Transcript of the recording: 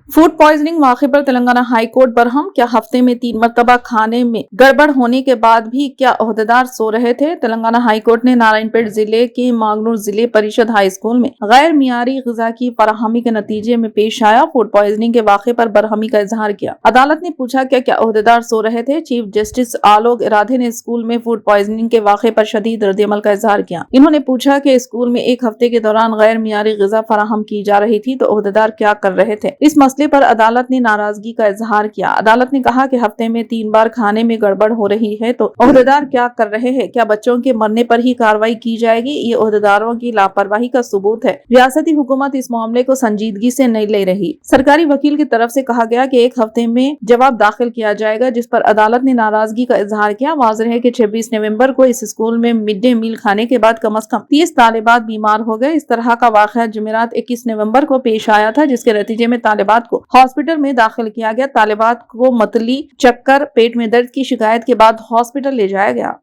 Food poisoning वाक़े पर Telangana high court Barham. क्या हफ्ते में 3 मरतबा खाने में गड़बड़ होने के बाद भी क्या ओहदेदार सो रहे थे? तेलंगाना हाई कोर्ट ने नारायणपेट जिले के मांगनूर जिले परिषद हाई स्कूल में गैर मियारी ग़िज़ा की फराहमी के नतीजे में पेश आया फूड पॉइजनिंग के वाक़े पर बरहमी का इजहार किया। अदालत ने पूछा क्या ओहदेदार सो रहे थे? चीफ जस्टिस आलोक इराधे ने स्कूल में फूड पॉइजनिंग के वाक़े पर शदीद रद्द-ए-अमल का इजहार किया। इन्होंने पूछा कि स्कूल में एक हफ्ते के दौरान गैर मियारी ग़िज़ा फराहम की जा रही थी तो ओहदेदार क्या कर रहे थे? इस मसले पर अदालत ने नाराजगी का इजहार किया। अदालत ने कहा कि हफ्ते में 3 बार खाने में गड़बड़ हो रही है तो ओहदेदार क्या कर रहे हैं? क्या बच्चों के मरने पर ही कार्रवाई की जाएगी? ये ओहदेदारों की लापरवाही का सबूत है। रियासती हुकूमत इस मामले को संजीदगी से नहीं ले रही। सरकारी वकील की तरफ से कहा गया कि एक हफ्ते में जवाब दाखिल किया जाएगा, जिस पर अदालत ने नाराजगी का इजहार किया। वाज़ेह है कि 26 नवंबर को इस स्कूल में मिड डे मील खाने के बाद कम से कम 30 तालिबात बीमार हो गए। इस तरह का वाक़या जुमेरात 21 नवंबर को पेश आया था, जिसके नतीजे में तालिबात को हॉस्पिटल में दाखिल किया गया। तालिबात को मतली, चक्कर, पेट में दर्द की शिकायत के बाद हॉस्पिटल ले जाया गया।